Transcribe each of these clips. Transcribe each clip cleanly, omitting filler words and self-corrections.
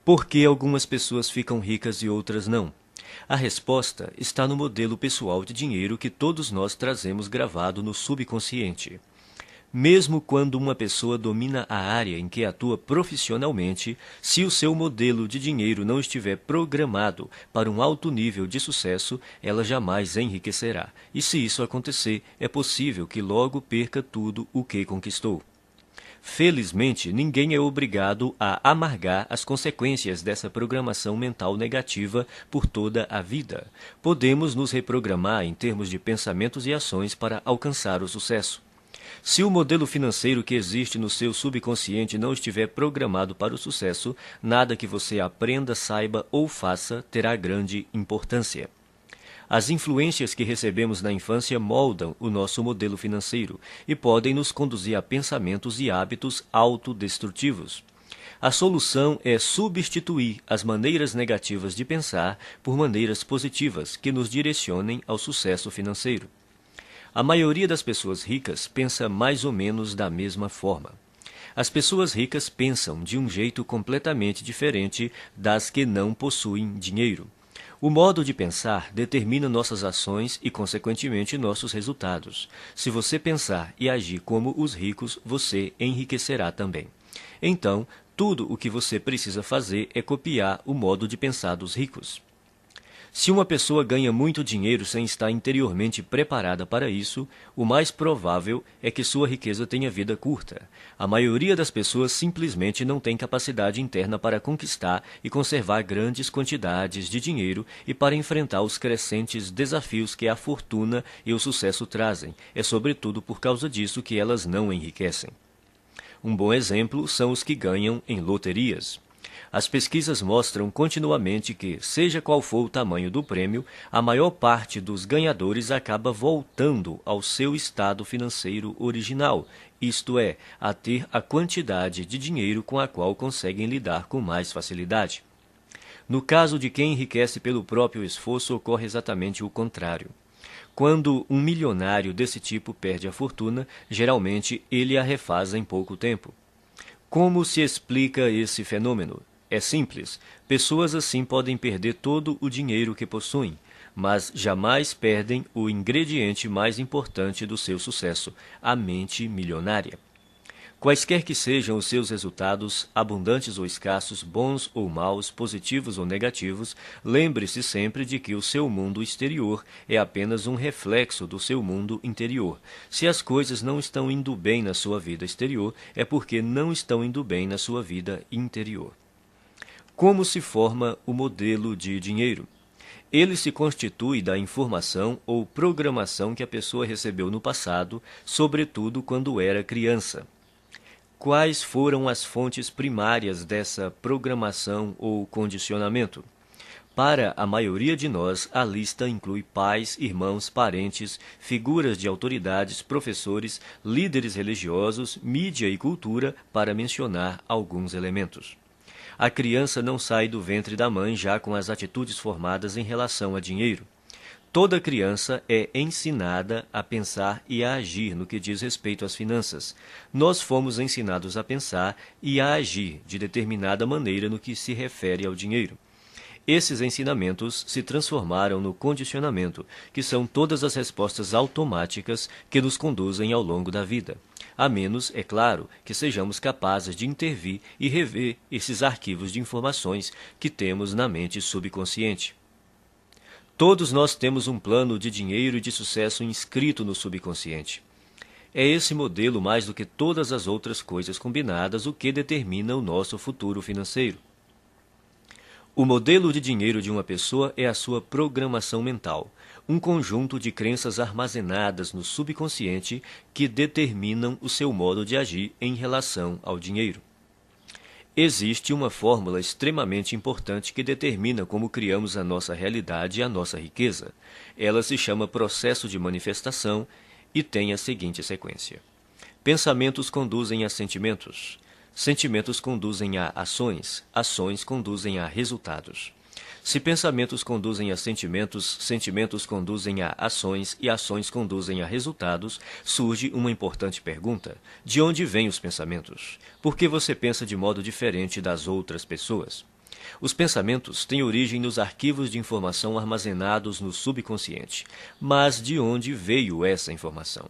Por que algumas pessoas ficam ricas e outras não? A resposta está no modelo pessoal de dinheiro que todos nós trazemos gravado no subconsciente. Mesmo quando uma pessoa domina a área em que atua profissionalmente, se o seu modelo de dinheiro não estiver programado para um alto nível de sucesso, ela jamais enriquecerá. E se isso acontecer, é possível que logo perca tudo o que conquistou. Felizmente, ninguém é obrigado a amargar as consequências dessa programação mental negativa por toda a vida. Podemos nos reprogramar em termos de pensamentos e ações para alcançar o sucesso. Se o modelo financeiro que existe no seu subconsciente não estiver programado para o sucesso, nada que você aprenda, saiba ou faça terá grande importância. As influências que recebemos na infância moldam o nosso modelo financeiro e podem nos conduzir a pensamentos e hábitos autodestrutivos. A solução é substituir as maneiras negativas de pensar por maneiras positivas que nos direcionem ao sucesso financeiro. A maioria das pessoas ricas pensa mais ou menos da mesma forma. As pessoas ricas pensam de um jeito completamente diferente das que não possuem dinheiro. O modo de pensar determina nossas ações e, consequentemente, nossos resultados. Se você pensar e agir como os ricos, você enriquecerá também. Então, tudo o que você precisa fazer é copiar o modo de pensar dos ricos. Se uma pessoa ganha muito dinheiro sem estar interiormente preparada para isso, o mais provável é que sua riqueza tenha vida curta. A maioria das pessoas simplesmente não tem capacidade interna para conquistar e conservar grandes quantidades de dinheiro e para enfrentar os crescentes desafios que a fortuna e o sucesso trazem. É sobretudo por causa disso que elas não enriquecem. Um bom exemplo são os que ganham em loterias. As pesquisas mostram continuamente que, seja qual for o tamanho do prêmio, a maior parte dos ganhadores acaba voltando ao seu estado financeiro original, isto é, a ter a quantidade de dinheiro com a qual conseguem lidar com mais facilidade. No caso de quem enriquece pelo próprio esforço, ocorre exatamente o contrário. Quando um milionário desse tipo perde a fortuna, geralmente ele a refaz em pouco tempo. Como se explica esse fenômeno? É simples. Pessoas assim podem perder todo o dinheiro que possuem, mas jamais perdem o ingrediente mais importante do seu sucesso, a mente milionária. Quaisquer que sejam os seus resultados, abundantes ou escassos, bons ou maus, positivos ou negativos, lembre-se sempre de que o seu mundo exterior é apenas um reflexo do seu mundo interior. Se as coisas não estão indo bem na sua vida exterior, é porque não estão indo bem na sua vida interior. Como se forma o modelo de dinheiro? Ele se constitui da informação ou programação que a pessoa recebeu no passado, sobretudo quando era criança. Quais foram as fontes primárias dessa programação ou condicionamento? Para a maioria de nós, a lista inclui pais, irmãos, parentes, figuras de autoridades, professores, líderes religiosos, mídia e cultura, para mencionar alguns elementos. A criança não sai do ventre da mãe já com as atitudes formadas em relação a dinheiro. Toda criança é ensinada a pensar e a agir no que diz respeito às finanças. Nós fomos ensinados a pensar e a agir de determinada maneira no que se refere ao dinheiro. Esses ensinamentos se transformaram no condicionamento, que são todas as respostas automáticas que nos conduzem ao longo da vida. A menos, é claro, que sejamos capazes de intervir e rever esses arquivos de informações que temos na mente subconsciente. Todos nós temos um plano de dinheiro e de sucesso inscrito no subconsciente. É esse modelo, mais do que todas as outras coisas combinadas, o que determina o nosso futuro financeiro. O modelo de dinheiro de uma pessoa é a sua programação mental, um conjunto de crenças armazenadas no subconsciente que determinam o seu modo de agir em relação ao dinheiro. Existe uma fórmula extremamente importante que determina como criamos a nossa realidade e a nossa riqueza. Ela se chama processo de manifestação e tem a seguinte sequência. Pensamentos conduzem a sentimentos. Sentimentos conduzem a ações, ações conduzem a resultados. Se pensamentos conduzem a sentimentos, sentimentos conduzem a ações e ações conduzem a resultados, surge uma importante pergunta: de onde vêm os pensamentos? Por que você pensa de modo diferente das outras pessoas? Os pensamentos têm origem nos arquivos de informação armazenados no subconsciente. Mas de onde veio essa informação?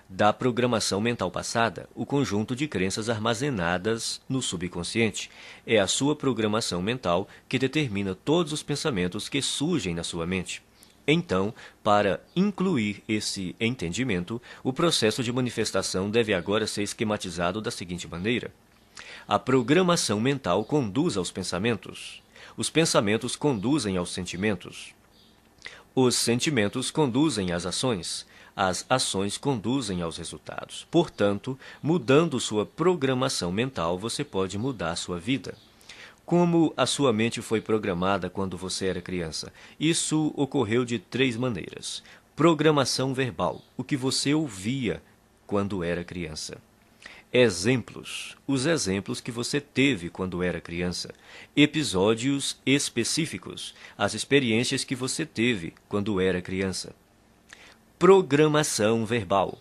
Da programação mental passada, o conjunto de crenças armazenadas no subconsciente. É a sua programação mental que determina todos os pensamentos que surgem na sua mente. Então, para incluir esse entendimento, o processo de manifestação deve agora ser esquematizado da seguinte maneira. A programação mental conduz aos pensamentos. Os pensamentos conduzem aos sentimentos. Os sentimentos conduzem às ações. As ações conduzem aos resultados. Portanto, mudando sua programação mental, você pode mudar sua vida. Como a sua mente foi programada quando você era criança? Isso ocorreu de 3 maneiras. Programação verbal, o que você ouvia quando era criança. Exemplos, os exemplos que você teve quando era criança. Episódios específicos, as experiências que você teve quando era criança. Programação verbal.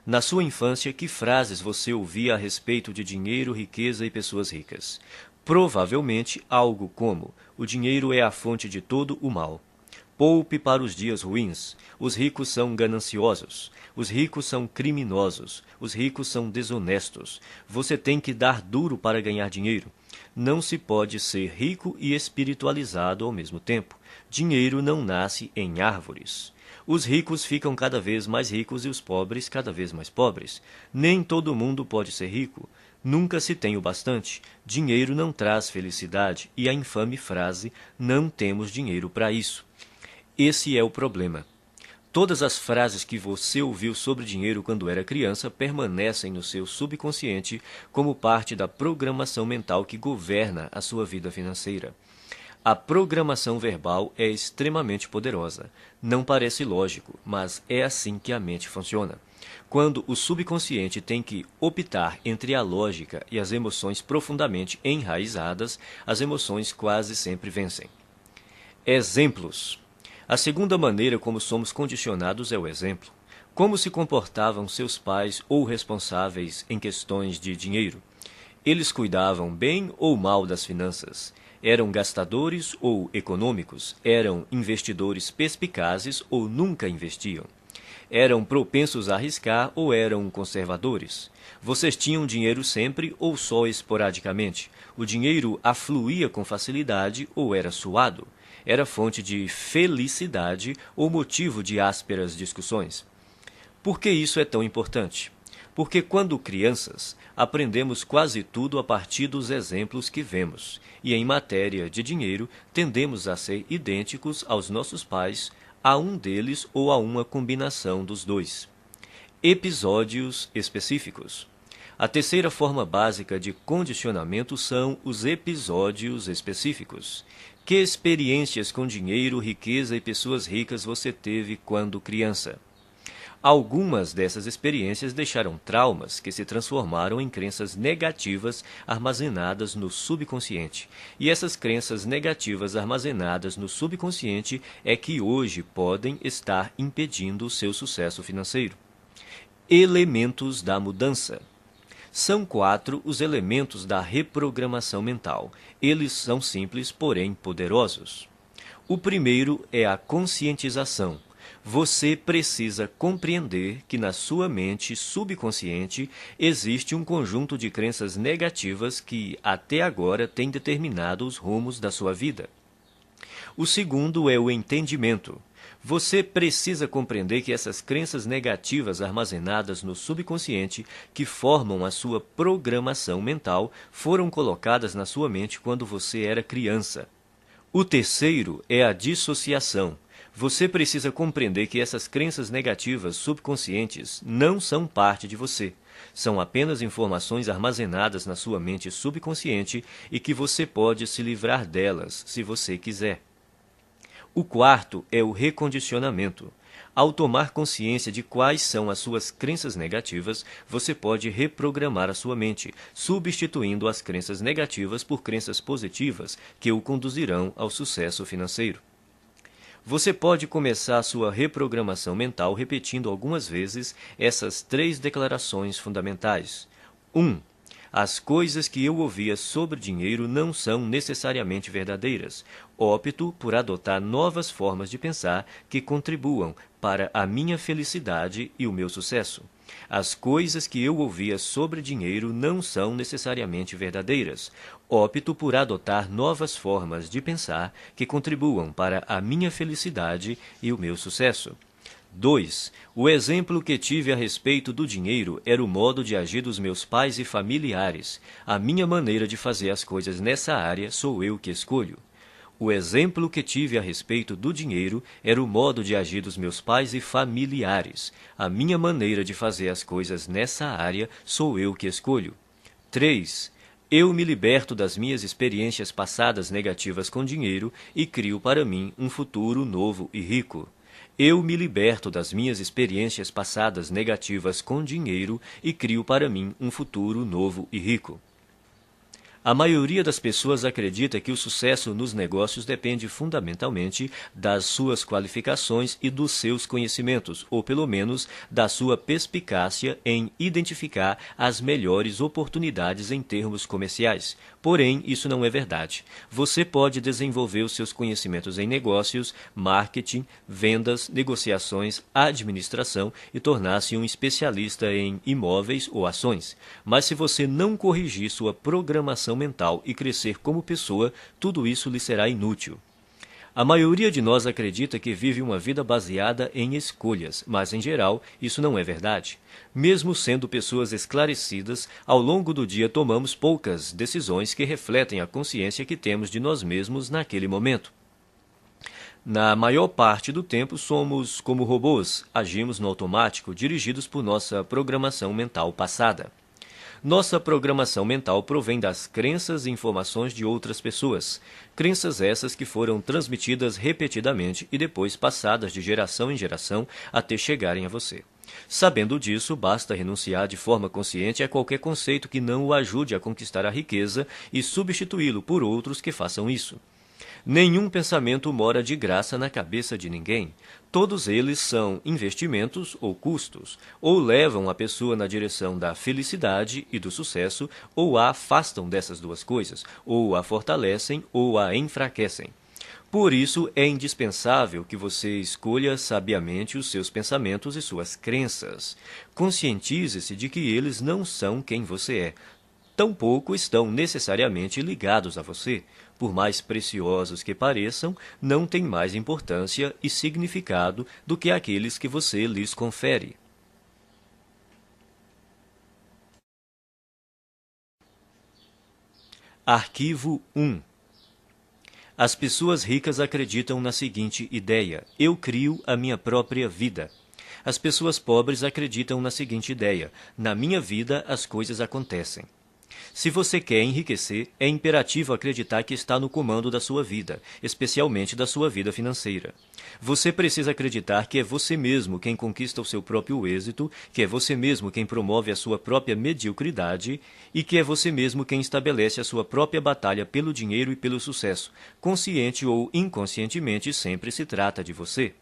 Na sua infância, que frases você ouvia a respeito de dinheiro, riqueza e pessoas ricas? Provavelmente algo como: o dinheiro é a fonte de todo o mal. Poupe para os dias ruins. Os ricos são gananciosos. Os ricos são criminosos. Os ricos são desonestos. Você tem que dar duro para ganhar dinheiro. Não se pode ser rico e espiritualizado ao mesmo tempo. Dinheiro não nasce em árvores. Os ricos ficam cada vez mais ricos e os pobres cada vez mais pobres. Nem todo mundo pode ser rico. Nunca se tem o bastante. Dinheiro não traz felicidade. E a infame frase: não temos dinheiro para isso. Esse é o problema. Todas as frases que você ouviu sobre dinheiro quando era criança permanecem no seu subconsciente como parte da programação mental que governa a sua vida financeira. A programação verbal é extremamente poderosa. Não parece lógico, mas é assim que a mente funciona. Quando o subconsciente tem que optar entre a lógica e as emoções profundamente enraizadas, as emoções quase sempre vencem. Exemplos. A segunda maneira como somos condicionados é o exemplo. Como se comportavam seus pais ou responsáveis em questões de dinheiro? Eles cuidavam bem ou mal das finanças? Eram gastadores ou econômicos? Eram investidores perspicazes ou nunca investiam? Eram propensos a arriscar ou eram conservadores? Vocês tinham dinheiro sempre ou só esporadicamente? O dinheiro afluía com facilidade ou era suado? Era fonte de felicidade ou motivo de ásperas discussões? Por que isso é tão importante? Porque quando crianças, aprendemos quase tudo a partir dos exemplos que vemos, e em matéria de dinheiro, tendemos a ser idênticos aos nossos pais, a um deles ou a uma combinação dos dois. Episódios específicos. A terceira forma básica de condicionamento são os episódios específicos. Que experiências com dinheiro, riqueza e pessoas ricas você teve quando criança? Algumas dessas experiências deixaram traumas que se transformaram em crenças negativas armazenadas no subconsciente. E essas crenças negativas armazenadas no subconsciente é que hoje podem estar impedindo o seu sucesso financeiro. Elementos da mudança. São 4 os elementos da reprogramação mental. Eles são simples, porém poderosos. O primeiro é a conscientização. Você precisa compreender que na sua mente subconsciente existe um conjunto de crenças negativas que até agora têm determinado os rumos da sua vida. O segundo é o entendimento. Você precisa compreender que essas crenças negativas armazenadas no subconsciente, que formam a sua programação mental, foram colocadas na sua mente quando você era criança. O terceiro é a dissociação. Você precisa compreender que essas crenças negativas subconscientes não são parte de você. São apenas informações armazenadas na sua mente subconsciente e que você pode se livrar delas, se você quiser. O quarto é o recondicionamento. Ao tomar consciência de quais são as suas crenças negativas, você pode reprogramar a sua mente, substituindo as crenças negativas por crenças positivas que o conduzirão ao sucesso financeiro. Você pode começar a sua reprogramação mental repetindo algumas vezes essas 3 declarações fundamentais. 1. As coisas que eu ouvia sobre dinheiro não são necessariamente verdadeiras. Opto por adotar novas formas de pensar que contribuam para a minha felicidade e o meu sucesso. As coisas que eu ouvia sobre dinheiro não são necessariamente verdadeiras. Opto por adotar novas formas de pensar que contribuam para a minha felicidade e o meu sucesso. 2. O exemplo que tive a respeito do dinheiro era o modo de agir dos meus pais e familiares. A minha maneira de fazer as coisas nessa área sou eu que escolho. O exemplo que tive a respeito do dinheiro era o modo de agir dos meus pais e familiares. A minha maneira de fazer as coisas nessa área sou eu que escolho. 3. Eu me liberto das minhas experiências passadas negativas com dinheiro e crio para mim um futuro novo e rico. Eu me liberto das minhas experiências passadas negativas com dinheiro e crio para mim um futuro novo e rico. A maioria das pessoas acredita que o sucesso nos negócios depende fundamentalmente das suas qualificações e dos seus conhecimentos, ou pelo menos da sua perspicácia em identificar as melhores oportunidades em termos comerciais. Porém, isso não é verdade. Você pode desenvolver os seus conhecimentos em negócios, marketing, vendas, negociações, administração e tornar-se um especialista em imóveis ou ações. Mas se você não corrigir sua programação mental e crescer como pessoa, tudo isso lhe será inútil. A maioria de nós acredita que vive uma vida baseada em escolhas, mas em geral isso não é verdade. Mesmo sendo pessoas esclarecidas, ao longo do dia tomamos poucas decisões que refletem a consciência que temos de nós mesmos naquele momento. Na maior parte do tempo somos como robôs, agimos no automático, dirigidos por nossa programação mental passada. Nossa programação mental provém das crenças e informações de outras pessoas. Crenças essas que foram transmitidas repetidamente e depois passadas de geração em geração até chegarem a você. Sabendo disso, basta renunciar de forma consciente a qualquer conceito que não o ajude a conquistar a riqueza e substituí-lo por outros que façam isso. Nenhum pensamento mora de graça na cabeça de ninguém. Todos eles são investimentos ou custos, ou levam a pessoa na direção da felicidade e do sucesso, ou a afastam dessas duas coisas, ou a fortalecem ou a enfraquecem. Por isso, é indispensável que você escolha sabiamente os seus pensamentos e suas crenças. Conscientize-se de que eles não são quem você é. Tampouco estão necessariamente ligados a você. Por mais preciosos que pareçam, não têm mais importância e significado do que aqueles que você lhes confere. Arquivo 1. As pessoas ricas acreditam na seguinte ideia: eu crio a minha própria vida. As pessoas pobres acreditam na seguinte ideia: na minha vida as coisas acontecem. Se você quer enriquecer, é imperativo acreditar que está no comando da sua vida, especialmente da sua vida financeira. Você precisa acreditar que é você mesmo quem conquista o seu próprio êxito, que é você mesmo quem promove a sua própria mediocridade e que é você mesmo quem estabelece a sua própria batalha pelo dinheiro e pelo sucesso. Consciente ou inconscientemente, sempre se trata de você.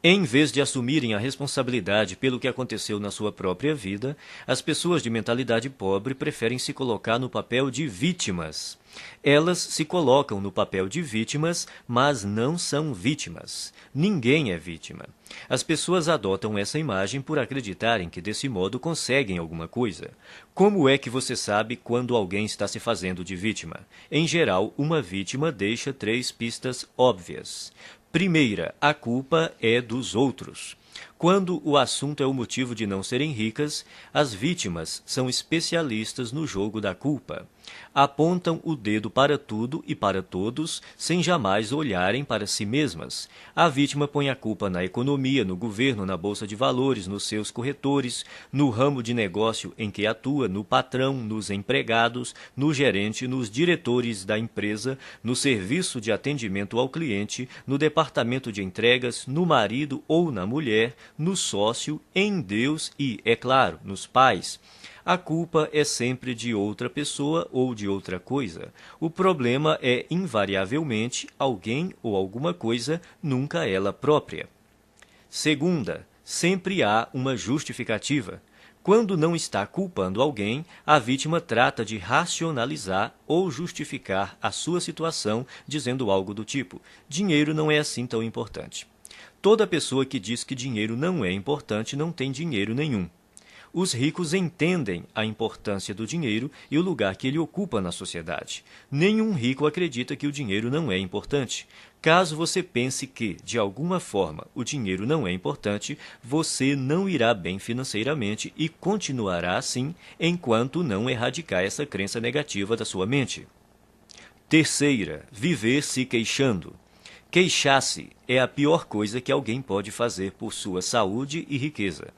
Em vez de assumirem a responsabilidade pelo que aconteceu na sua própria vida, as pessoas de mentalidade pobre preferem se colocar no papel de vítimas. Elas se colocam no papel de vítimas, mas não são vítimas. Ninguém é vítima. As pessoas adotam essa imagem por acreditarem que desse modo conseguem alguma coisa. Como é que você sabe quando alguém está se fazendo de vítima? Em geral, uma vítima deixa 3 pistas óbvias. Primeira, a culpa é dos outros. Quando o assunto é o motivo de não serem ricas, as vítimas são especialistas no jogo da culpa. Apontam o dedo para tudo e para todos, sem jamais olharem para si mesmas. A vítima põe a culpa na economia, no governo, na bolsa de valores, nos seus corretores, no ramo de negócio em que atua, no patrão, nos empregados, no gerente, nos diretores da empresa, no serviço de atendimento ao cliente, no departamento de entregas, no marido ou na mulher, no sócio, em Deus e, é claro, nos pais. A culpa é sempre de outra pessoa ou de outra coisa. O problema é, invariavelmente, alguém ou alguma coisa, nunca ela própria. Segunda, sempre há uma justificativa. Quando não está culpando alguém, a vítima trata de racionalizar ou justificar a sua situação, dizendo algo do tipo: dinheiro não é assim tão importante. Toda pessoa que diz que dinheiro não é importante não tem dinheiro nenhum. Os ricos entendem a importância do dinheiro e o lugar que ele ocupa na sociedade. Nenhum rico acredita que o dinheiro não é importante. Caso você pense que, de alguma forma, o dinheiro não é importante, você não irá bem financeiramente e continuará assim enquanto não erradicar essa crença negativa da sua mente. Terceira, viver se queixando. Queixar-se é a pior coisa que alguém pode fazer por sua saúde e riqueza.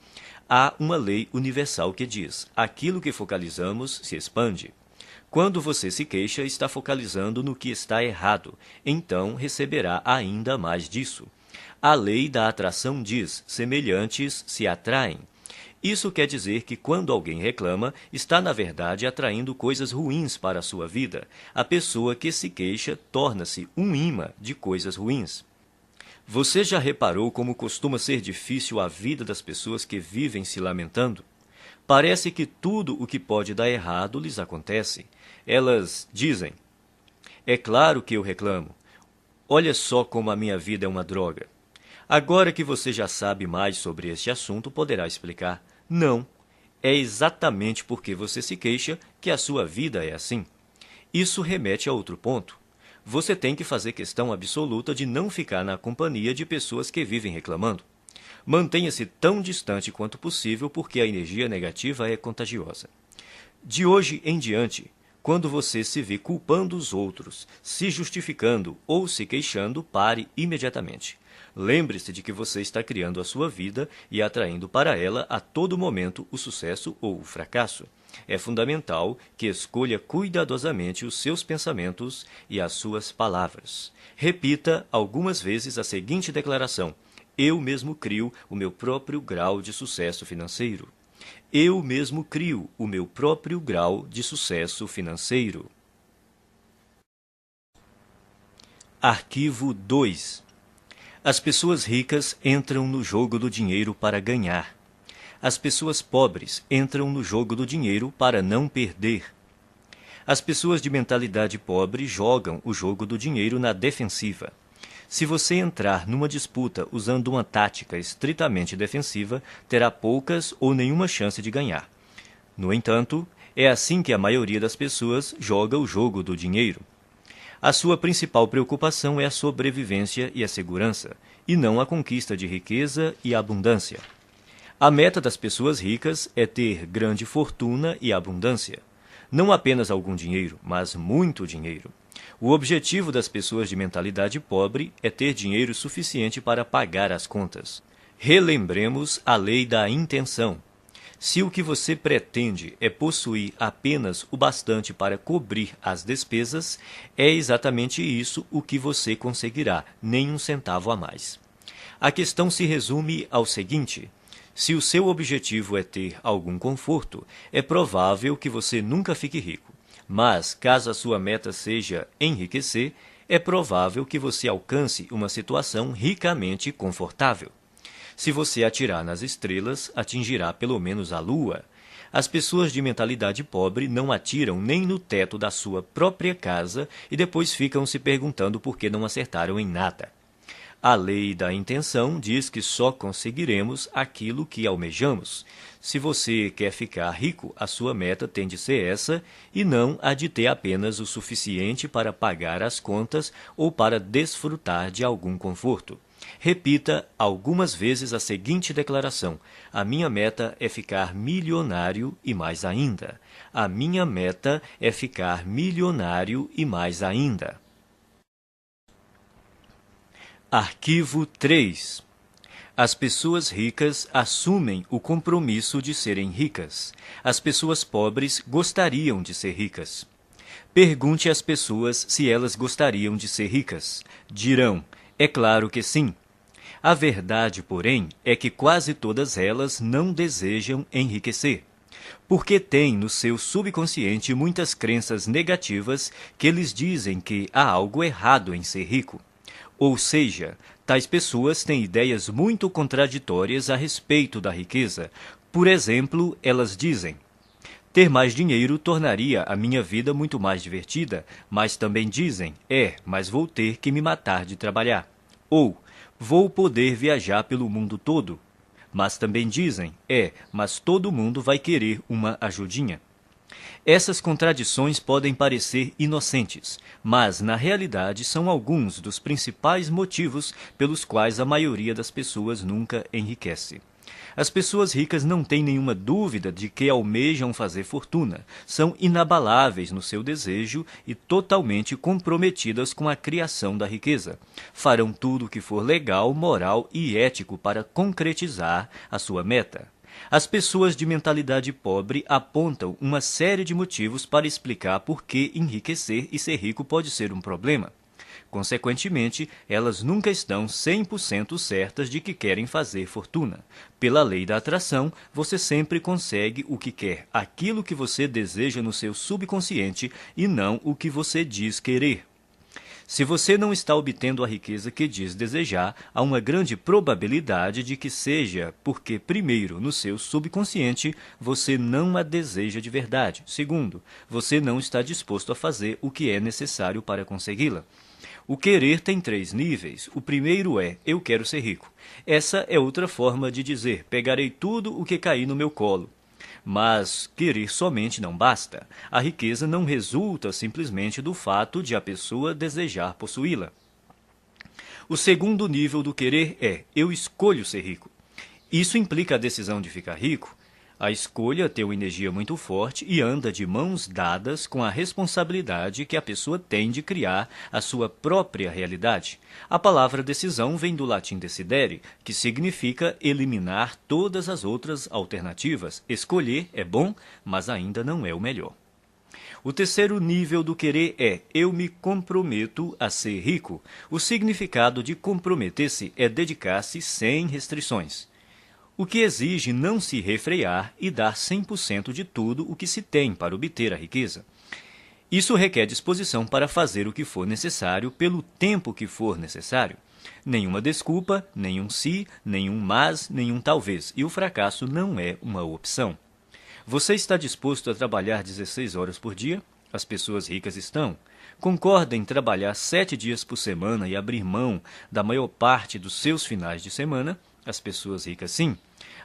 Há uma lei universal que diz: aquilo que focalizamos se expande. Quando você se queixa, está focalizando no que está errado, então receberá ainda mais disso. A lei da atração diz: semelhantes se atraem. Isso quer dizer que quando alguém reclama, está na verdade atraindo coisas ruins para a sua vida. A pessoa que se queixa torna-se um imã de coisas ruins. Você já reparou como costuma ser difícil a vida das pessoas que vivem se lamentando? Parece que tudo o que pode dar errado lhes acontece. Elas dizem: é claro que eu reclamo. Olha só como a minha vida é uma droga. Agora que você já sabe mais sobre este assunto, poderá explicar: não, é exatamente porque você se queixa que a sua vida é assim. Isso remete a outro ponto. Você tem que fazer questão absoluta de não ficar na companhia de pessoas que vivem reclamando. Mantenha-se tão distante quanto possível porque a energia negativa é contagiosa. De hoje em diante, quando você se vê culpando os outros, se justificando ou se queixando, pare imediatamente. Lembre-se de que você está criando a sua vida e atraindo para ela a todo momento o sucesso ou o fracasso. É fundamental que escolha cuidadosamente os seus pensamentos e as suas palavras. Repita algumas vezes a seguinte declaração: eu mesmo crio o meu próprio grau de sucesso financeiro. Eu mesmo crio o meu próprio grau de sucesso financeiro. Arquivo 2. As pessoas ricas entram no jogo do dinheiro para ganhar. As pessoas pobres entram no jogo do dinheiro para não perder. As pessoas de mentalidade pobre jogam o jogo do dinheiro na defensiva. Se você entrar numa disputa usando uma tática estritamente defensiva, terá poucas ou nenhuma chance de ganhar. No entanto, é assim que a maioria das pessoas joga o jogo do dinheiro. A sua principal preocupação é a sobrevivência e a segurança, e não a conquista de riqueza e abundância. A meta das pessoas ricas é ter grande fortuna e abundância. Não apenas algum dinheiro, mas muito dinheiro. O objetivo das pessoas de mentalidade pobre é ter dinheiro suficiente para pagar as contas. Relembremos a lei da intenção. Se o que você pretende é possuir apenas o bastante para cobrir as despesas, é exatamente isso o que você conseguirá, nem um centavo a mais. A questão se resume ao seguinte: se o seu objetivo é ter algum conforto, é provável que você nunca fique rico. Mas, caso a sua meta seja enriquecer, é provável que você alcance uma situação ricamente confortável. Se você atirar nas estrelas, atingirá pelo menos a lua. As pessoas de mentalidade pobre não atiram nem no teto da sua própria casa e depois ficam se perguntando por que não acertaram em nada. A lei da intenção diz que só conseguiremos aquilo que almejamos. Se você quer ficar rico, a sua meta tem de ser essa e não a de ter apenas o suficiente para pagar as contas ou para desfrutar de algum conforto. Repita algumas vezes a seguinte declaração: a minha meta é ficar milionário e mais ainda. A minha meta é ficar milionário e mais ainda. Arquivo 3. As pessoas ricas assumem o compromisso de serem ricas. As pessoas pobres gostariam de ser ricas. Pergunte às pessoas se elas gostariam de ser ricas. Dirão: é claro que sim. A verdade, porém, é que quase todas elas não desejam enriquecer, porque têm no seu subconsciente muitas crenças negativas que lhes dizem que há algo errado em ser rico. Ou seja, tais pessoas têm ideias muito contraditórias a respeito da riqueza, Por exemplo, elas dizem: ter mais dinheiro tornaria a minha vida muito mais divertida, mas também dizem: mas vou ter que me matar de trabalhar. Ou, vou poder viajar pelo mundo todo. Mas também dizem: mas todo mundo vai querer uma ajudinha. Essas contradições podem parecer inocentes, mas na realidade são alguns dos principais motivos pelos quais a maioria das pessoas nunca enriquece. As pessoas ricas não têm nenhuma dúvida de que almejam fazer fortuna, são inabaláveis no seu desejo e totalmente comprometidas com a criação da riqueza. Farão tudo o que for legal, moral e ético para concretizar a sua meta. As pessoas de mentalidade pobre apontam uma série de motivos para explicar por que enriquecer e ser rico pode ser um problema. Consequentemente, elas nunca estão 100% certas de que querem fazer fortuna. Pela lei da atração, você sempre consegue o que quer, aquilo que você deseja no seu subconsciente e não o que você diz querer. Se você não está obtendo a riqueza que diz desejar, há uma grande probabilidade de que seja porque, primeiro, no seu subconsciente, você não a deseja de verdade. Segundo, você não está disposto a fazer o que é necessário para consegui-la. O querer tem 3 níveis. O primeiro é: eu quero ser rico. Essa é outra forma de dizer: pegarei tudo o que cair no meu colo. Mas querer somente não basta. A riqueza não resulta simplesmente do fato de a pessoa desejar possuí-la. O segundo nível do querer é: eu escolho ser rico. Isso implica a decisão de ficar rico. A escolha tem uma energia muito forte e anda de mãos dadas com a responsabilidade que a pessoa tem de criar a sua própria realidade. A palavra decisão vem do latim decidere, que significa eliminar todas as outras alternativas. Escolher é bom, mas ainda não é o melhor. O terceiro nível do querer é: eu me comprometo a ser rico. O significado de comprometer-se é dedicar-se sem restrições, o que exige não se refrear e dar 100% de tudo o que se tem para obter a riqueza. Isso requer disposição para fazer o que for necessário pelo tempo que for necessário. Nenhuma desculpa, nenhum se, nenhum mas, nenhum talvez, e o fracasso não é uma opção. Você está disposto a trabalhar 16 horas por dia? As pessoas ricas estão. Concorda em trabalhar 7 dias por semana e abrir mão da maior parte dos seus finais de semana? As pessoas ricas sim.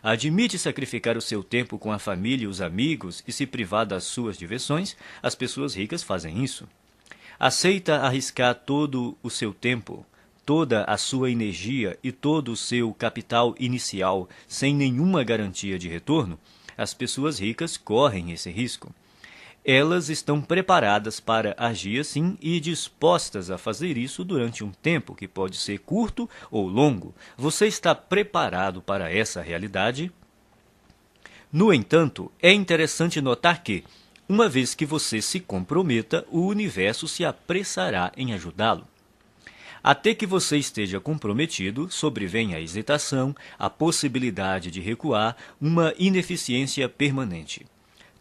Admite sacrificar o seu tempo com a família e os amigos e se privar das suas diversões? As pessoas ricas fazem isso. Aceita arriscar todo o seu tempo, toda a sua energia e todo o seu capital inicial sem nenhuma garantia de retorno? As pessoas ricas correm esse risco. Elas estão preparadas para agir assim e dispostas a fazer isso durante um tempo que pode ser curto ou longo. Você está preparado para essa realidade? No entanto, é interessante notar que, uma vez que você se comprometa, o universo se apressará em ajudá-lo. Até que você esteja comprometido, sobrevém a hesitação, a possibilidade de recuar, uma ineficiência permanente.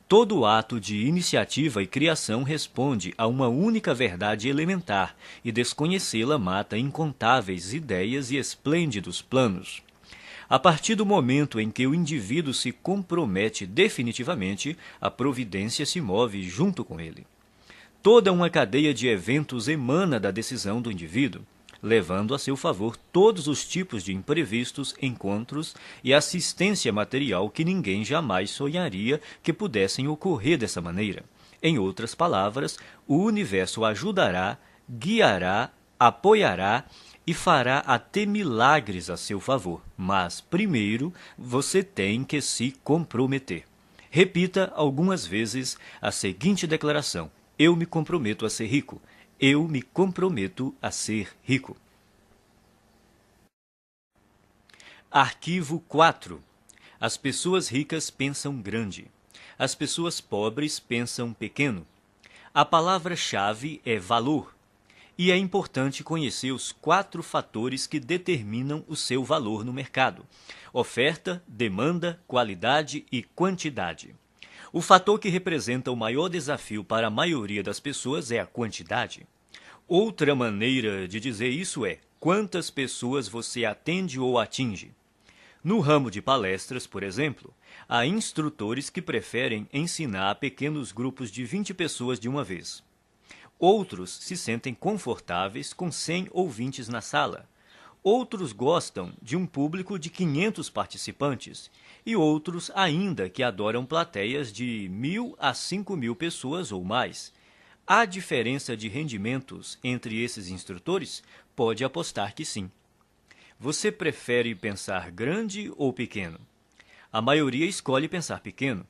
Todo ato de iniciativa e criação responde a uma única verdade elementar, e desconhecê-la mata incontáveis ideias e esplêndidos planos. A partir do momento em que o indivíduo se compromete definitivamente, a providência se move junto com ele. Toda uma cadeia de eventos emana da decisão do indivíduo, levando a seu favor todos os tipos de imprevistos, encontros e assistência material que ninguém jamais sonharia que pudessem ocorrer dessa maneira. Em outras palavras, o universo ajudará, guiará, apoiará e fará até milagres a seu favor. Mas, primeiro, você tem que se comprometer. Repita algumas vezes a seguinte declaração: eu me comprometo a ser rico. Eu me comprometo a ser rico. Arquivo 4. As pessoas ricas pensam grande. As pessoas pobres pensam pequeno. A palavra-chave é valor. E é importante conhecer os 4 fatores que determinam o seu valor no mercado: oferta, demanda, qualidade e quantidade. O fator que representa o maior desafio para a maioria das pessoas é a quantidade. Outra maneira de dizer isso é: quantas pessoas você atende ou atinge? No ramo de palestras, por exemplo, há instrutores que preferem ensinar a pequenos grupos de 20 pessoas de uma vez. Outros se sentem confortáveis com 100 ouvintes na sala. Outros gostam de um público de 500 participantes e outros ainda que adoram plateias de 1.000 a 5.000 pessoas ou mais. Há diferença de rendimentos entre esses instrutores? Pode apostar que sim. Você prefere pensar grande ou pequeno? A maioria escolhe pensar pequeno,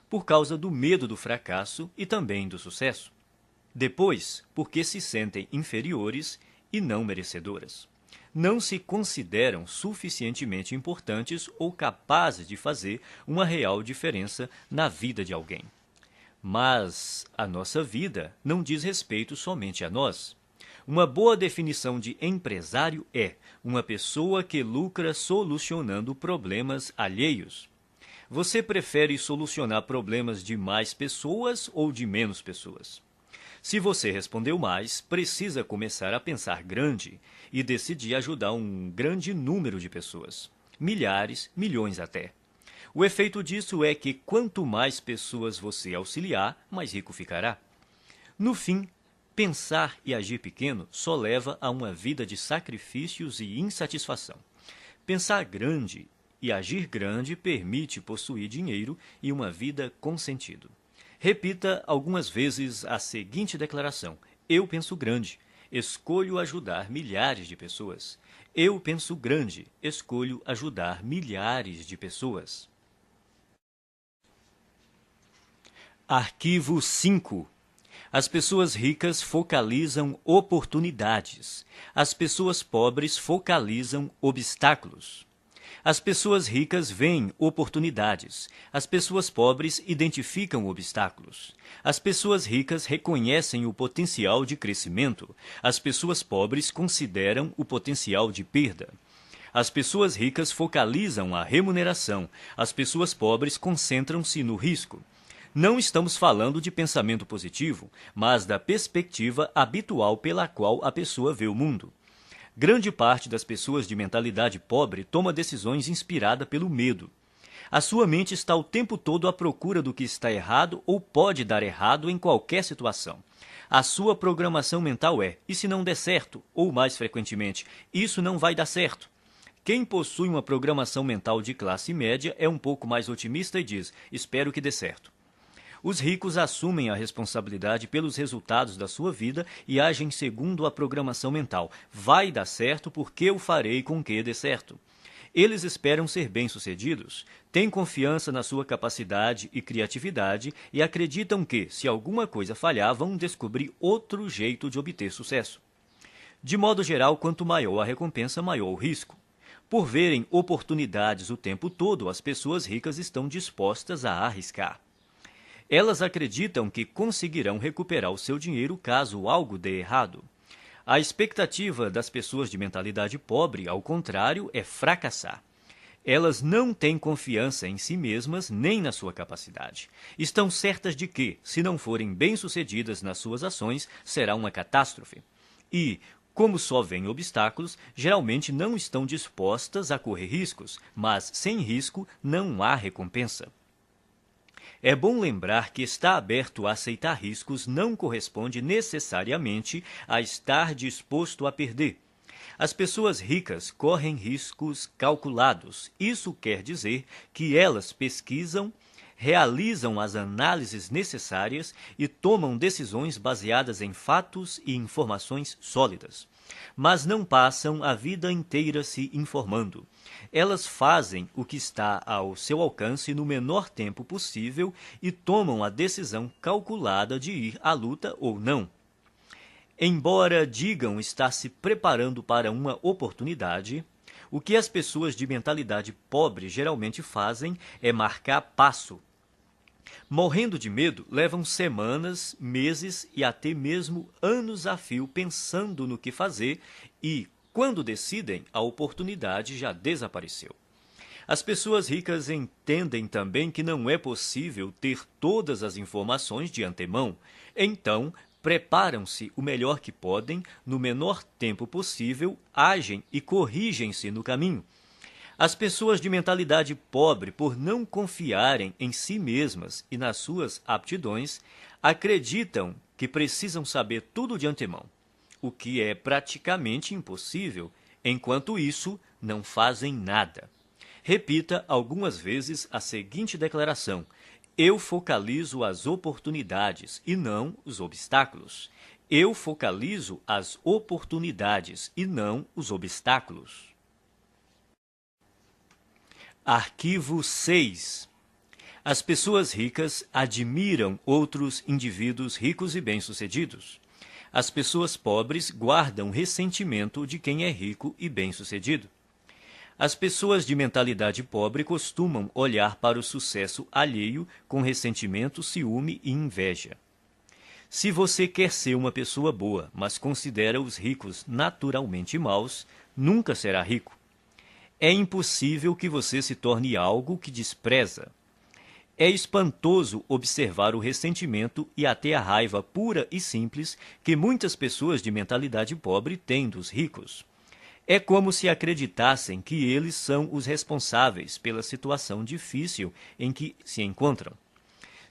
por causa do medo do fracasso e também do sucesso. Depois, porque se sentem inferiores e não merecedoras. Não se consideram suficientemente importantes ou capazes de fazer uma real diferença na vida de alguém. Mas a nossa vida não diz respeito somente a nós. Uma boa definição de empresário é uma pessoa que lucra solucionando problemas alheios. Você prefere solucionar problemas de mais pessoas ou de menos pessoas? Se você respondeu mais, precisa começar a pensar grande e decidir ajudar um grande número de pessoas. Milhares, milhões até. O efeito disso é que quanto mais pessoas você auxiliar, mais rico ficará. No fim, pensar e agir pequeno só leva a uma vida de sacrifícios e insatisfação. Pensar grande e agir grande permite possuir dinheiro e uma vida com sentido. Repita algumas vezes a seguinte declaração: eu penso grande, escolho ajudar milhares de pessoas. Eu penso grande, escolho ajudar milhares de pessoas. Arquivo 5. As pessoas ricas focalizam oportunidades. As pessoas pobres focalizam obstáculos. As pessoas ricas veem oportunidades. As pessoas pobres identificam obstáculos. As pessoas ricas reconhecem o potencial de crescimento. As pessoas pobres consideram o potencial de perda. As pessoas ricas focalizam a remuneração. As pessoas pobres concentram-se no risco. Não estamos falando de pensamento positivo, mas da perspectiva habitual pela qual a pessoa vê o mundo. Grande parte das pessoas de mentalidade pobre toma decisões inspirada pelo medo. A sua mente está o tempo todo à procura do que está errado ou pode dar errado em qualquer situação. A sua programação mental é: e se não der certo? Ou mais frequentemente, isso não vai dar certo. Quem possui uma programação mental de classe média é um pouco mais otimista e diz: espero que dê certo. Os ricos assumem a responsabilidade pelos resultados da sua vida e agem segundo a programação mental. Vai dar certo porque eu farei com que dê certo. Eles esperam ser bem-sucedidos, têm confiança na sua capacidade e criatividade e acreditam que, se alguma coisa falhar, vão descobrir outro jeito de obter sucesso. De modo geral, quanto maior a recompensa, maior o risco. Por verem oportunidades o tempo todo, as pessoas ricas estão dispostas a arriscar. Elas acreditam que conseguirão recuperar o seu dinheiro caso algo dê errado. A expectativa das pessoas de mentalidade pobre, ao contrário, é fracassar. Elas não têm confiança em si mesmas nem na sua capacidade. Estão certas de que, se não forem bem-sucedidas nas suas ações, será uma catástrofe. E, como só veem obstáculos, geralmente não estão dispostas a correr riscos, mas sem risco não há recompensa. É bom lembrar que estar aberto a aceitar riscos não corresponde necessariamente a estar disposto a perder. As pessoas ricas correm riscos calculados. Isso quer dizer que elas pesquisam, realizam as análises necessárias e tomam decisões baseadas em fatos e informações sólidas. Mas não passam a vida inteira se informando. Elas fazem o que está ao seu alcance no menor tempo possível e tomam a decisão calculada de ir à luta ou não. Embora digam estar se preparando para uma oportunidade, o que as pessoas de mentalidade pobre geralmente fazem é marcar passo. Morrendo de medo, levam semanas, meses e até mesmo anos a fio pensando no que fazer e, quando decidem, a oportunidade já desapareceu. As pessoas ricas entendem também que não é possível ter todas as informações de antemão, então preparam-se o melhor que podem, no menor tempo possível, agem e corrigem-se no caminho. As pessoas de mentalidade pobre, por não confiarem em si mesmas e nas suas aptidões, acreditam que precisam saber tudo de antemão, o que é praticamente impossível. Enquanto isso, não fazem nada. Repita algumas vezes a seguinte declaração: eu focalizo as oportunidades e não os obstáculos. Eu focalizo as oportunidades e não os obstáculos. Arquivo 6. As pessoas ricas admiram outros indivíduos ricos e bem-sucedidos. As pessoas pobres guardam ressentimento de quem é rico e bem-sucedido. As pessoas de mentalidade pobre costumam olhar para o sucesso alheio com ressentimento, ciúme e inveja. Se você quer ser uma pessoa boa, mas considera os ricos naturalmente maus, nunca será rico. É impossível que você se torne algo que despreza. É espantoso observar o ressentimento e até a raiva pura e simples que muitas pessoas de mentalidade pobre têm dos ricos. É como se acreditassem que eles são os responsáveis pela situação difícil em que se encontram.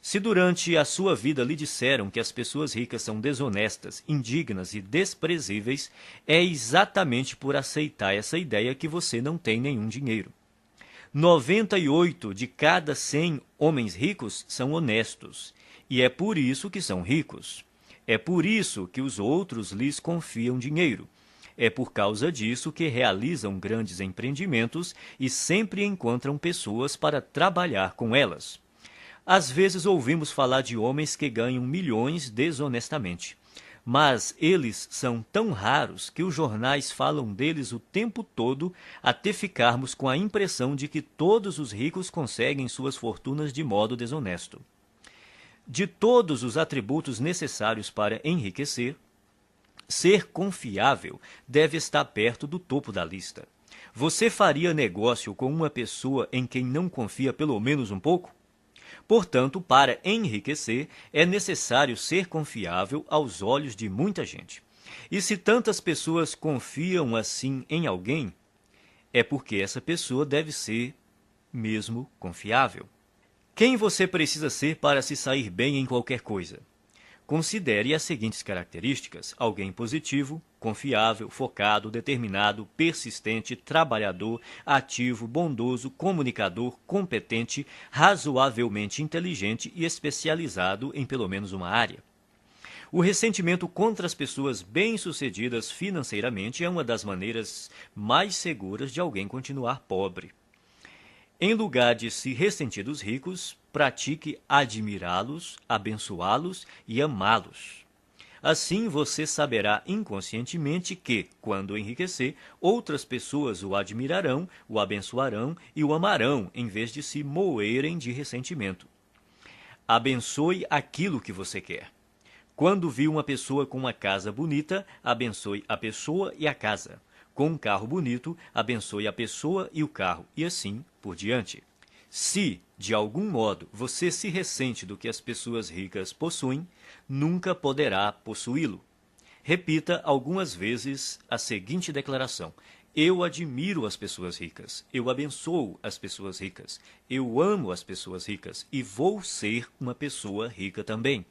Se durante a sua vida lhe disseram que as pessoas ricas são desonestas, indignas e desprezíveis, é exatamente por aceitar essa ideia que você não tem nenhum dinheiro. 98 de cada 100 homens ricos são honestos, e é por isso que são ricos. É por isso que os outros lhes confiam dinheiro. É por causa disso que realizam grandes empreendimentos e sempre encontram pessoas para trabalhar com elas. Às vezes ouvimos falar de homens que ganham milhões desonestamente, mas eles são tão raros que os jornais falam deles o tempo todo até ficarmos com a impressão de que todos os ricos conseguem suas fortunas de modo desonesto. De todos os atributos necessários para enriquecer, ser confiável deve estar perto do topo da lista. Você faria negócio com uma pessoa em quem não confia pelo menos um pouco? Portanto, para enriquecer, é necessário ser confiável aos olhos de muita gente. E se tantas pessoas confiam assim em alguém, é porque essa pessoa deve ser mesmo confiável. Quem você precisa ser para se sair bem em qualquer coisa? Considere as seguintes características: alguém positivo, confiável, focado, determinado, persistente, trabalhador, ativo, bondoso, comunicador, competente, razoavelmente inteligente e especializado em pelo menos uma área. O ressentimento contra as pessoas bem-sucedidas financeiramente é uma das maneiras mais seguras de alguém continuar pobre. Em lugar de se ressentir dos ricos, pratique admirá-los, abençoá-los e amá-los. Assim você saberá inconscientemente que, quando enriquecer, outras pessoas o admirarão, o abençoarão e o amarão, em vez de se moerem de ressentimento. Abençoe aquilo que você quer. Quando vir uma pessoa com uma casa bonita, abençoe a pessoa e a casa. Com um carro bonito, abençoe a pessoa e o carro, e assim por diante. Se, de algum modo, você se ressente do que as pessoas ricas possuem, nunca poderá possuí-lo. Repita algumas vezes a seguinte declaração: eu admiro as pessoas ricas, eu abençoo as pessoas ricas, eu amo as pessoas ricas e vou ser uma pessoa rica também.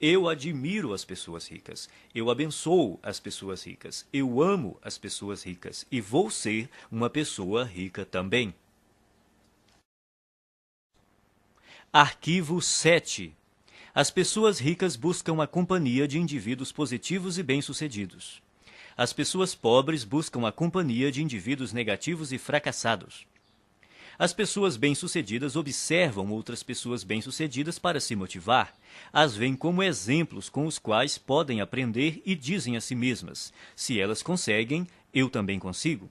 Eu admiro as pessoas ricas, eu abençoo as pessoas ricas, eu amo as pessoas ricas e vou ser uma pessoa rica também. Arquivo 7. As pessoas ricas buscam a companhia de indivíduos positivos e bem-sucedidos. As pessoas pobres buscam a companhia de indivíduos negativos e fracassados. As pessoas bem-sucedidas observam outras pessoas bem-sucedidas para se motivar. As veem como exemplos com os quais podem aprender e dizem a si mesmas: se elas conseguem, eu também consigo.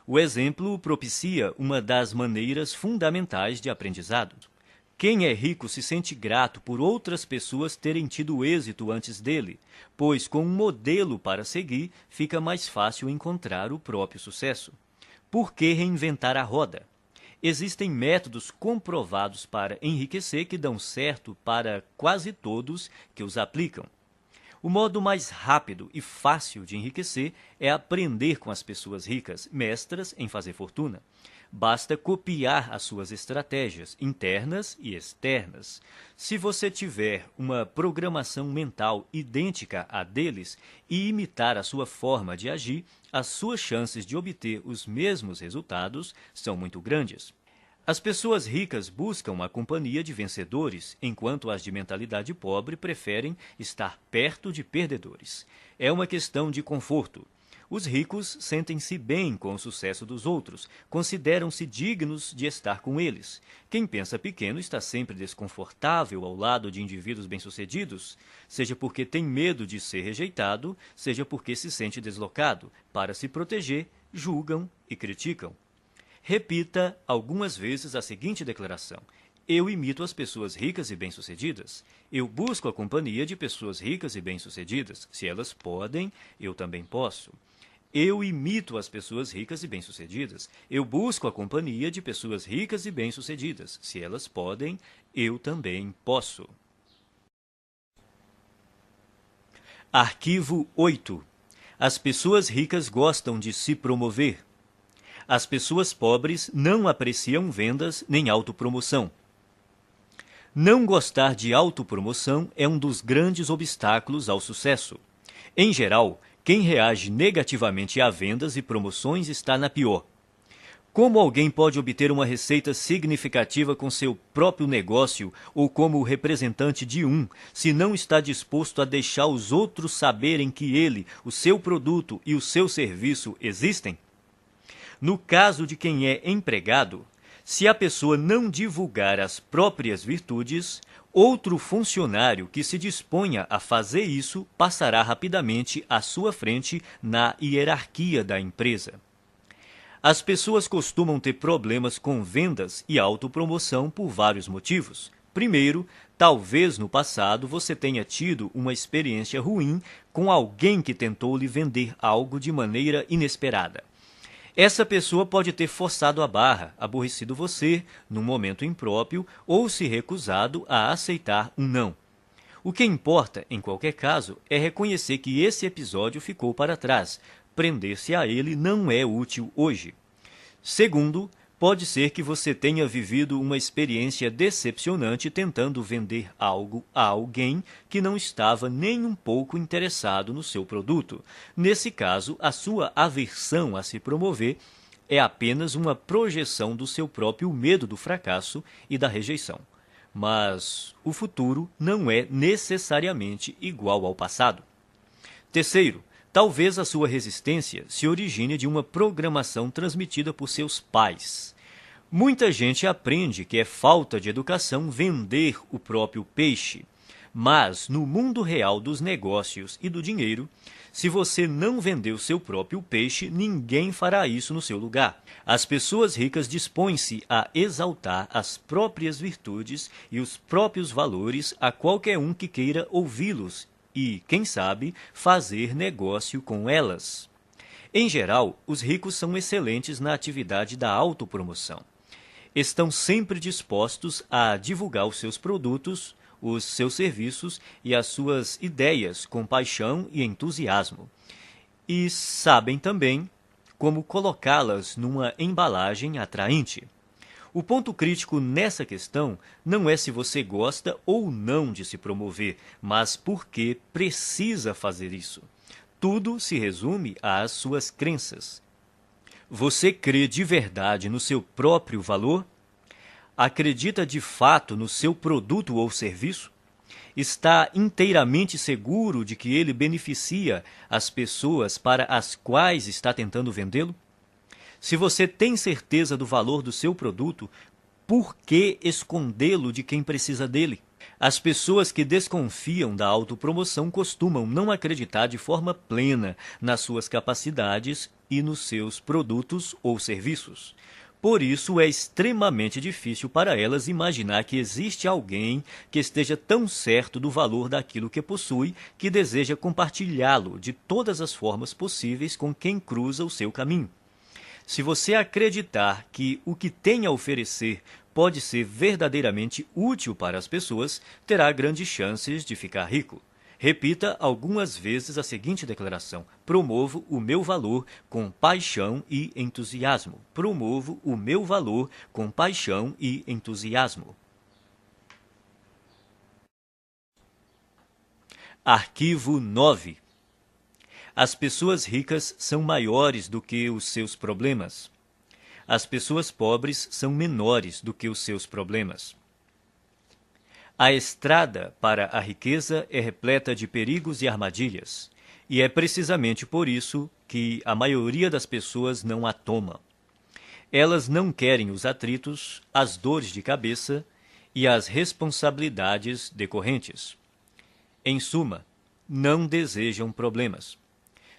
O exemplo propicia uma das maneiras fundamentais de aprendizado. Quem é rico se sente grato por outras pessoas terem tido êxito antes dele, pois com um modelo para seguir, fica mais fácil encontrar o próprio sucesso. Por que reinventar a roda? Existem métodos comprovados para enriquecer que dão certo para quase todos que os aplicam. O modo mais rápido e fácil de enriquecer é aprender com as pessoas ricas, mestras em fazer fortuna. Basta copiar as suas estratégias internas e externas. Se você tiver uma programação mental idêntica à deles e imitar a sua forma de agir, as suas chances de obter os mesmos resultados são muito grandes. As pessoas ricas buscam a companhia de vencedores, enquanto as de mentalidade pobre preferem estar perto de perdedores. É uma questão de conforto. Os ricos sentem-se bem com o sucesso dos outros, consideram-se dignos de estar com eles. Quem pensa pequeno está sempre desconfortável ao lado de indivíduos bem-sucedidos, seja porque tem medo de ser rejeitado, seja porque se sente deslocado. Para se proteger, julgam e criticam. Repita algumas vezes a seguinte declaração: eu imito as pessoas ricas e bem-sucedidas. Eu busco a companhia de pessoas ricas e bem-sucedidas. Se elas podem, eu também posso. Eu imito as pessoas ricas e bem-sucedidas. Eu busco a companhia de pessoas ricas e bem-sucedidas. Se elas podem, eu também posso. Arquivo 8. As pessoas ricas gostam de se promover. As pessoas pobres não apreciam vendas nem autopromoção. Não gostar de autopromoção é um dos grandes obstáculos ao sucesso. Em geral, quem reage negativamente a vendas e promoções está na pior. Como alguém pode obter uma receita significativa com seu próprio negócio ou como representante de um, se não está disposto a deixar os outros saberem que ele, o seu produto e o seu serviço existem? No caso de quem é empregado, se a pessoa não divulgar as próprias virtudes, outro funcionário que se disponha a fazer isso passará rapidamente à sua frente na hierarquia da empresa. As pessoas costumam ter problemas com vendas e autopromoção por vários motivos. Primeiro, talvez no passado você tenha tido uma experiência ruim com alguém que tentou lhe vender algo de maneira inesperada. Essa pessoa pode ter forçado a barra, aborrecido você num momento impróprio ou se recusado a aceitar um não. O que importa, em qualquer caso, é reconhecer que esse episódio ficou para trás. Prender-se a ele não é útil hoje. Segundo, pode ser que você tenha vivido uma experiência decepcionante tentando vender algo a alguém que não estava nem um pouco interessado no seu produto. Nesse caso, a sua aversão a se promover é apenas uma projeção do seu próprio medo do fracasso e da rejeição. Mas o futuro não é necessariamente igual ao passado. Terceiro, talvez a sua resistência se origine de uma programação transmitida por seus pais. Muita gente aprende que é falta de educação vender o próprio peixe. Mas, no mundo real dos negócios e do dinheiro, se você não vender o seu próprio peixe, ninguém fará isso no seu lugar. As pessoas ricas dispõem-se a exaltar as próprias virtudes e os próprios valores a qualquer um que queira ouvi-los e, quem sabe, fazer negócio com elas. Em geral, os ricos são excelentes na atividade da autopromoção. Estão sempre dispostos a divulgar os seus produtos, os seus serviços e as suas ideias com paixão e entusiasmo. E sabem também como colocá-las numa embalagem atraente. O ponto crítico nessa questão não é se você gosta ou não de se promover, mas por que precisa fazer isso. Tudo se resume às suas crenças. Você crê de verdade no seu próprio valor? Acredita de fato no seu produto ou serviço? Está inteiramente seguro de que ele beneficia as pessoas para as quais está tentando vendê-lo? Se você tem certeza do valor do seu produto, por que escondê-lo de quem precisa dele? As pessoas que desconfiam da autopromoção costumam não acreditar de forma plena nas suas capacidades e nos seus produtos ou serviços. Por isso, é extremamente difícil para elas imaginar que existe alguém que esteja tão certo do valor daquilo que possui que deseja compartilhá-lo de todas as formas possíveis com quem cruza o seu caminho. Se você acreditar que o que tem a oferecer pode ser verdadeiramente útil para as pessoas, terá grandes chances de ficar rico. Repita algumas vezes a seguinte declaração: promovo o meu valor com paixão e entusiasmo. Promovo o meu valor com paixão e entusiasmo. Arquivo 9. As pessoas ricas são maiores do que os seus problemas. As pessoas pobres são menores do que os seus problemas. A estrada para a riqueza é repleta de perigos e armadilhas, e é precisamente por isso que a maioria das pessoas não a toma. Elas não querem os atritos, as dores de cabeça e as responsabilidades decorrentes. Em suma, não desejam problemas.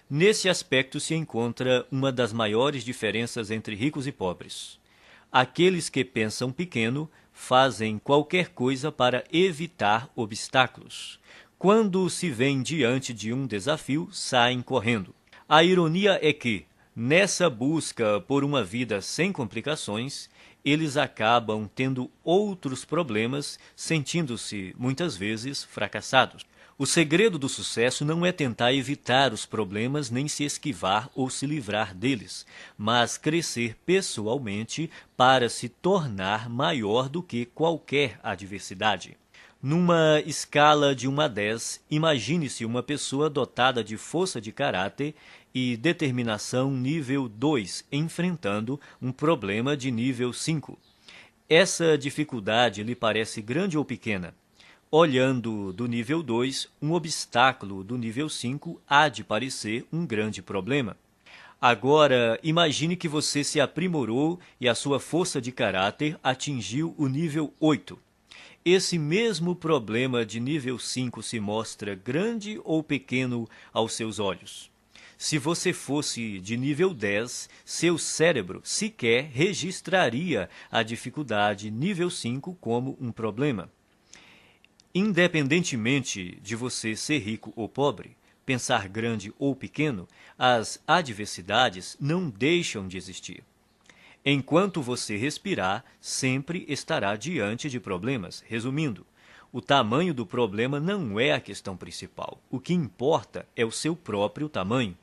Nesse aspecto se encontra uma das maiores diferenças entre ricos e pobres. Aqueles que pensam pequeno fazem qualquer coisa para evitar obstáculos. Quando se veem diante de um desafio, saem correndo. A ironia é que, nessa busca por uma vida sem complicações, eles acabam tendo outros problemas, sentindo-se, muitas vezes, fracassados. O segredo do sucesso não é tentar evitar os problemas nem se esquivar ou se livrar deles, mas crescer pessoalmente para se tornar maior do que qualquer adversidade. Numa escala de 1 a 10, imagine-se uma pessoa dotada de força de caráter e determinação nível 2, enfrentando um problema de nível 5. Essa dificuldade lhe parece grande ou pequena? Olhando do nível 2, um obstáculo do nível 5 há de parecer um grande problema. Agora, imagine que você se aprimorou e a sua força de caráter atingiu o nível 8. Esse mesmo problema de nível 5 se mostra grande ou pequeno aos seus olhos? Se você fosse de nível 10, seu cérebro sequer registraria a dificuldade nível 5 como um problema. Independentemente de você ser rico ou pobre, pensar grande ou pequeno, as adversidades não deixam de existir. Enquanto você respirar, sempre estará diante de problemas. Resumindo, o tamanho do problema não é a questão principal. O que importa é o seu próprio tamanho.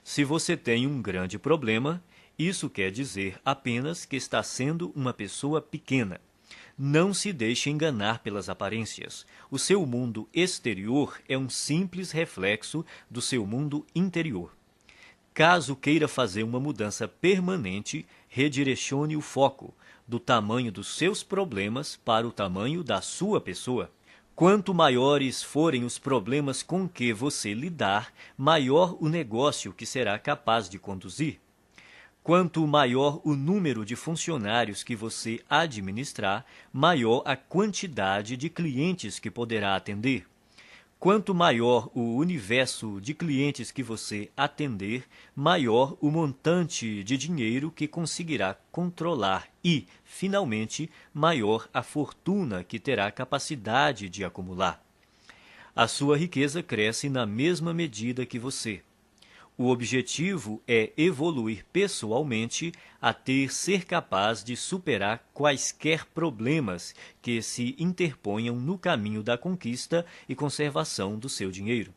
Se você tem um grande problema, isso quer dizer apenas que está sendo uma pessoa pequena. Não se deixe enganar pelas aparências. O seu mundo exterior é um simples reflexo do seu mundo interior. Caso queira fazer uma mudança permanente, redirecione o foco do tamanho dos seus problemas para o tamanho da sua pessoa. Quanto maiores forem os problemas com que você lidar, maior o negócio que será capaz de conduzir. Quanto maior o número de funcionários que você administrar, maior a quantidade de clientes que poderá atender. Quanto maior o universo de clientes que você atender, maior o montante de dinheiro que conseguirá controlar e, finalmente, maior a fortuna que terá capacidade de acumular. A sua riqueza cresce na mesma medida que você. O objetivo é evoluir pessoalmente até ser capaz de superar quaisquer problemas que se interponham no caminho da conquista e conservação do seu dinheiro.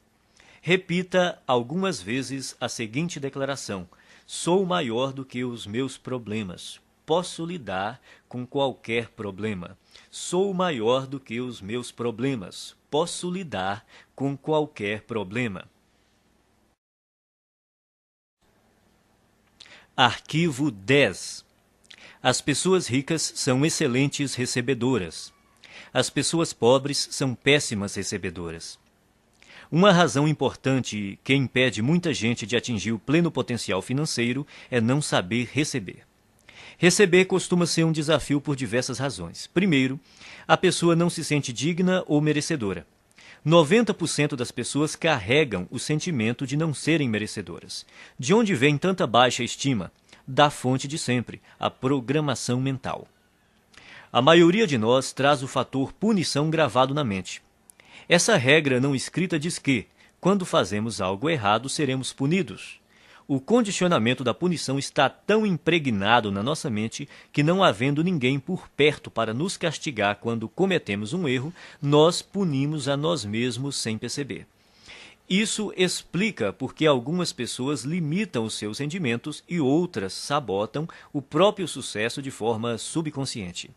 Repita algumas vezes a seguinte declaração: sou maior do que os meus problemas. Posso lidar com qualquer problema. Sou maior do que os meus problemas. Posso lidar com qualquer problema. Arquivo 10. As pessoas ricas são excelentes recebedoras. As pessoas pobres são péssimas recebedoras. Uma razão importante que impede muita gente de atingir o pleno potencial financeiro é não saber receber. Receber costuma ser um desafio por diversas razões. Primeiro, a pessoa não se sente digna ou merecedora. 90% das pessoas carregam o sentimento de não serem merecedoras. De onde vem tanta baixa estima? Da fonte de sempre, a programação mental. A maioria de nós traz o fator punição gravado na mente. Essa regra não escrita diz que, quando fazemos algo errado, seremos punidos. O condicionamento da punição está tão impregnado na nossa mente que, não havendo ninguém por perto para nos castigar quando cometemos um erro, nós punimos a nós mesmos sem perceber. Isso explica por que algumas pessoas limitam os seus rendimentos e outras sabotam o próprio sucesso de forma subconsciente.